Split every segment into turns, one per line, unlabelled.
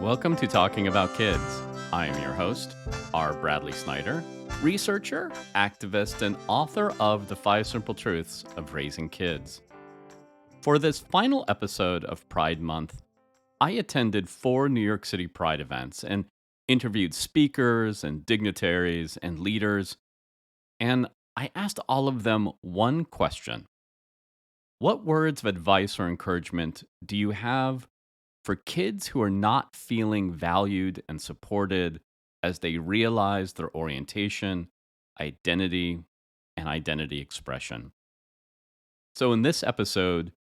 Welcome to Talking About Kids. I am your host, R. Bradley Snyder, researcher, activist, and author of The 5 Simple Truths of Raising Kids. For this final episode of Pride Month, I attended 4 New York City Pride events and interviewed speakers and dignitaries and leaders, and I asked all of them one question. What words of advice or encouragement do you have for kids who are not feeling valued and supported as they realize their orientation, identity, and identity expression? So, in this episode,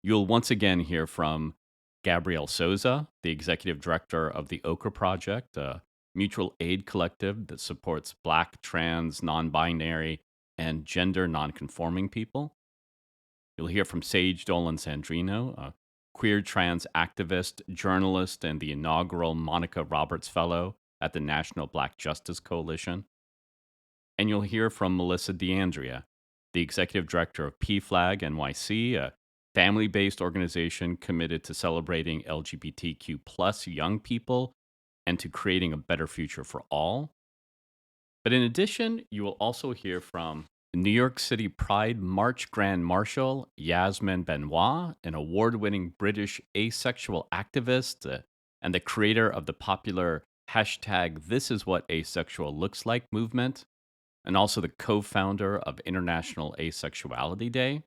you'll once again hear from Gabrielle Souza, the executive director of the Okra Project, a mutual aid collective that supports Black, trans, non binary, and gender nonconforming people. You'll hear from Sage Dolan-Sandrino, a queer trans activist, journalist, and the inaugural Monica Roberts Fellow at the National Black Justice Coalition. And you'll hear from Melissa DeAndrea, the executive director of PFLAG NYC, a family-based organization committed to celebrating LGBTQ plus young people and to creating a better future for all. But in addition, you will also hear from New York City Pride March Grand Marshal Yasmin Benoit, an award-winning British asexual activist and the creator of the popular hashtag This Is What Asexual Looks Like movement, and also the co-founder of International Asexuality Day.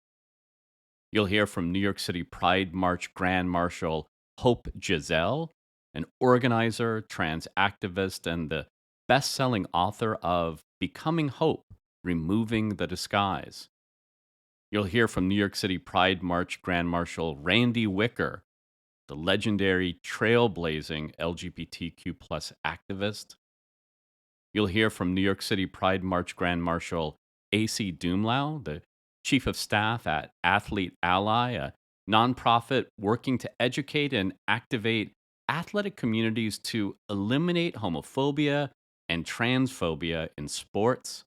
You'll hear from New York City Pride March Grand Marshal Hope Giselle, an organizer, trans activist, and the best-selling author of Becoming Hope, Removing the Disguise. You'll hear from New York City Pride March Grand Marshal Randy Wicker, the legendary trailblazing LGBTQ plus activist. You'll hear from New York City Pride March Grand Marshal AC Doomlao, the chief of staff at Athlete Ally, a nonprofit working to educate and activate athletic communities to eliminate homophobia and transphobia in sports.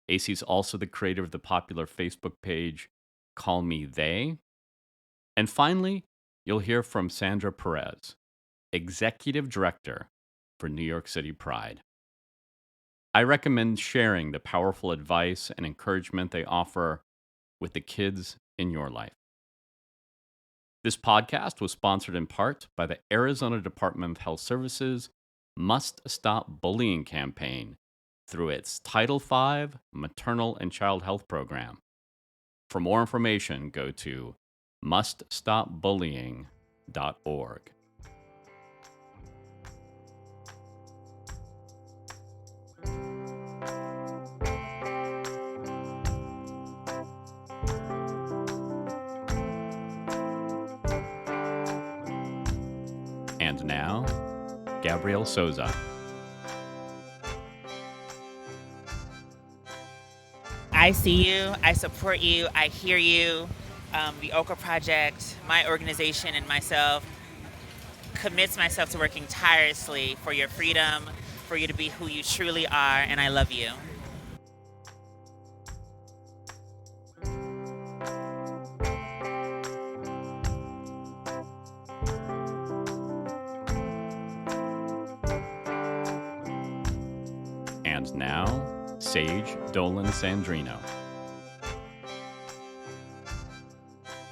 AC is also the creator of the popular Facebook page Call Me They. And finally, you'll hear from Sandra Perez, executive director for New York City Pride. I recommend sharing the powerful advice and encouragement they offer with the kids in your life. This podcast was sponsored in part by the Arizona Department of Health Services Must Stop Bullying campaign through its Title V Maternal and Child Health Program. For more information, go to muststopbullying.org. And now, Gabrielle Souza.
I see you, I support you, I hear you. The Okra Project, my organization, and myself commits myself to working tirelessly for your freedom, for you to be who you truly are, and I love you.
And now, Sage Dolan-Sandrino.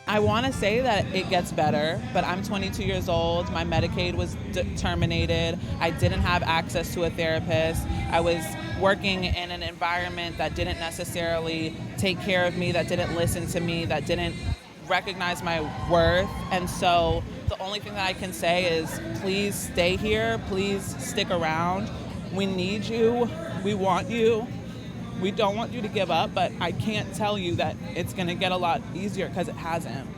I want to say that it gets better, but I'm 22 years old. My Medicaid was terminated. I didn't have access to a therapist. I was working in an environment that didn't necessarily take care of me, that didn't listen to me, that didn't recognize my worth. And so the only thing that I can say is please stay here. Please stick around. We need you. We want you. We don't want you to give up, but I can't tell you that it's going to get a lot easier because it hasn't.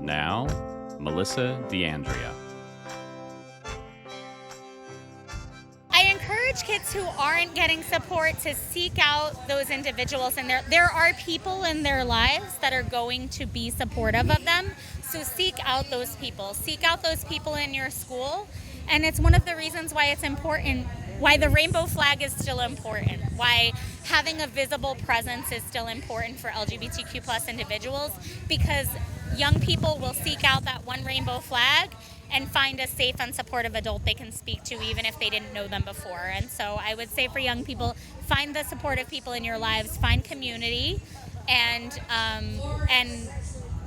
now, Melissa DeAndrea.
I encourage kids who aren't getting support to seek out those individuals, and there are people in their lives that are going to be supportive of them. So seek out those people. Seek out those people in your school. And it's one of the reasons why it's important, why the rainbow flag is still important, why having a visible presence is still important for LGBTQ plus individuals, because young people will seek out that one rainbow flag and find a safe and supportive adult they can speak to, even if they didn't know them before. And so I would say for young people, find the supportive people in your lives, find community, and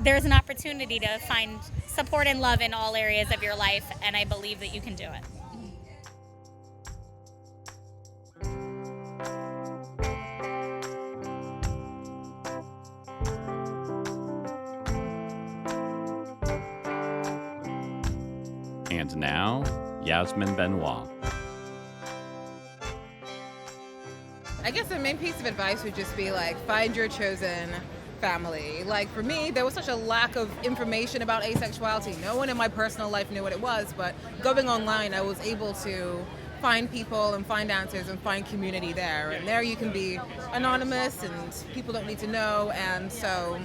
there's an opportunity to find support and love in all areas of your life, and I believe that you can do it.
And now, Yasmin Benoit.
I guess the main piece of advice would just be like, find your chosen family. Like for me, there was such a lack of information about asexuality. No one in my personal life knew what it was, but going online, I was able to find people and find answers and find community there. And there you can be anonymous and people don't need to know. And so,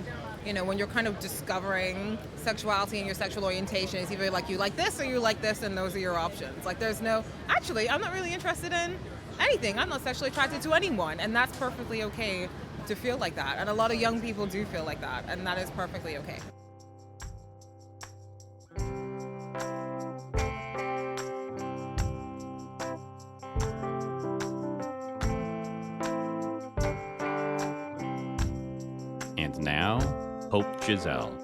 you know, when you're kind of discovering sexuality and your sexual orientation, it's either like you like this or you like this, and those are your options. Like there's no, actually, I'm not really interested in anything. I'm not sexually attracted to anyone, and that's perfectly okay to feel like that. And a lot of young people do feel like that, and that is perfectly okay.
And now, Hope Giselle.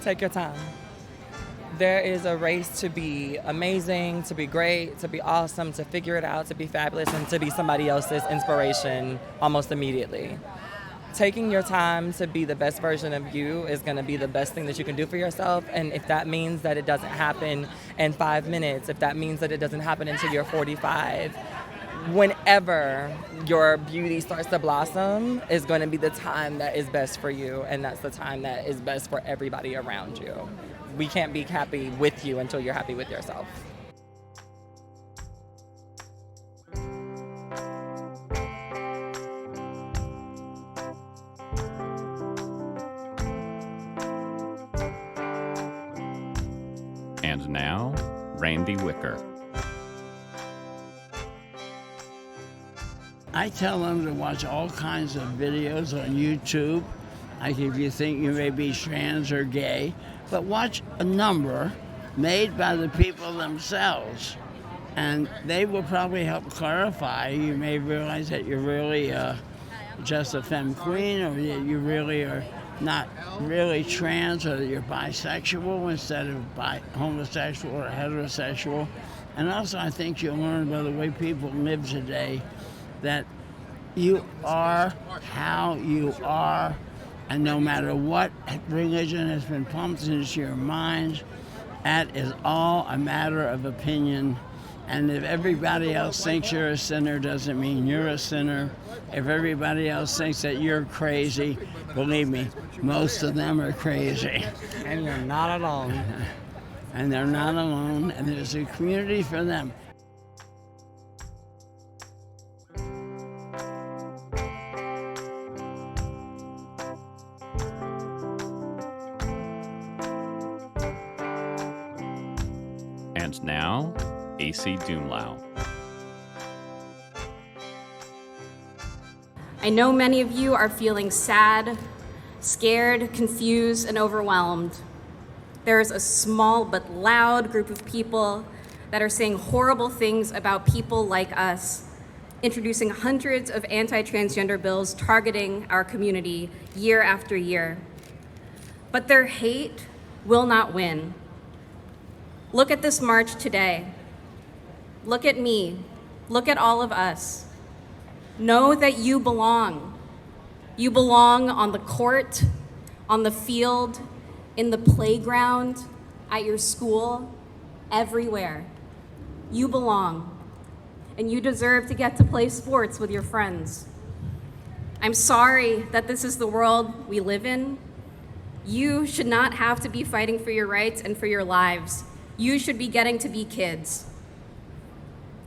Take your time. There is a race to be amazing, to be great, to be awesome, to figure it out, to be fabulous, and to be somebody else's inspiration almost immediately. Taking your time to be the best version of you is going to be the best thing that you can do for yourself. And if that means that it doesn't happen in 5 minutes, if that means that it doesn't happen until you're 45, whenever your beauty starts to blossom is going to be the time that is best for you, and that's the time that is best for everybody around you. We can't be happy with you until you're happy with yourself.
And now, Randy Wicker.
I tell them to watch all kinds of videos on YouTube, like if you think you may be trans or gay, but watch a number made by the people themselves, and they will probably help clarify. You may realize that you're really just a femme queen, or that you really are not really trans, or that you're bisexual instead of homosexual or heterosexual. And also I think you'll learn by the way people live today that you are how you are, and no matter what religion has been pumped into your mind, that is all a matter of opinion. And if everybody else thinks you're a sinner, doesn't mean you're a sinner. If everybody else thinks that you're crazy, believe me, most of them are crazy.
And you're not alone.
And they're not alone, and there's a community for them.
And now, AC Doomlao.
I know many of you are feeling sad, scared, confused, and overwhelmed. There is a small but loud group of people that are saying horrible things about people like us, introducing hundreds of anti-transgender bills targeting our community year after year. But their hate will not win. Look at this march today. Look at me. Look at all of us. Know that you belong. You belong on the court, on the field, in the playground, at your school, everywhere. You belong, and you deserve to get to play sports with your friends. I'm sorry that this is the world we live in. You should not have to be fighting for your rights and for your lives. You should be getting to be kids.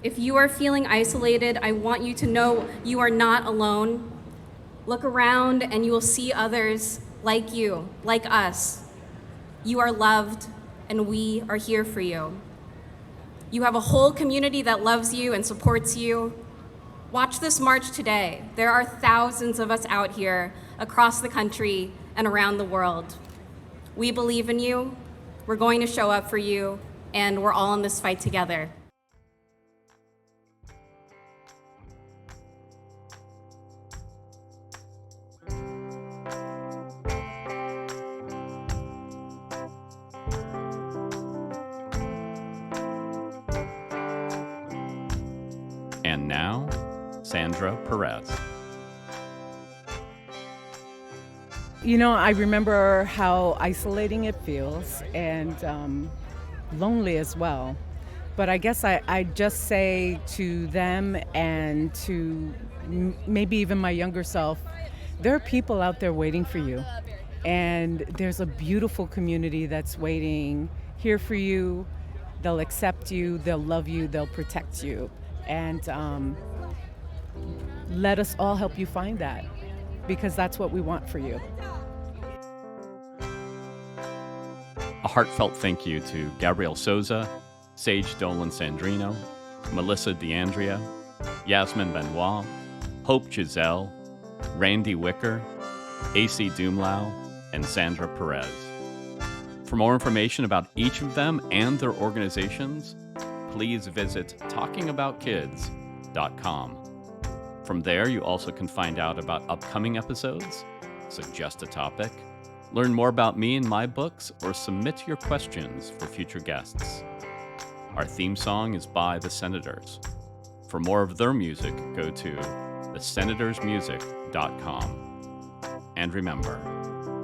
If you are feeling isolated, I want you to know you are not alone. Look around and you will see others like you, like us. You are loved and we are here for you. You have a whole community that loves you and supports you. Watch this march today. There are thousands of us out here across the country and around the world. We believe in you, we're going to show up for you, and we're all in this fight together.
And now, Sandra Perez.
You know, I remember how isolating it feels and lonely as well. But I guess I just say to them and to maybe even my younger self, there are people out there waiting for you. And there's a beautiful community that's waiting here for you. They'll accept you, they'll love you, they'll protect you. And let us all help you find that, because that's what we want for you.
A heartfelt thank you to Gabrielle Souza, Sage Dolan-Sandrino, Melissa DeAndrea, Yasmin Benoit, Hope Giselle, Randy Wicker, AC Doomlao, and Sandra Perez. For more information about each of them and their organizations, please visit talkingaboutkids.com. From there, you also can find out about upcoming episodes, suggest a topic, learn more about me and my books, or submit your questions for future guests. Our theme song is by The Senators. For more of their music, go to thesenatorsmusic.com. And remember,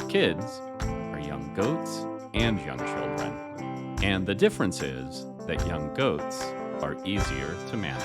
kids are young goats and young children. And the difference is that young goats are easier to manage.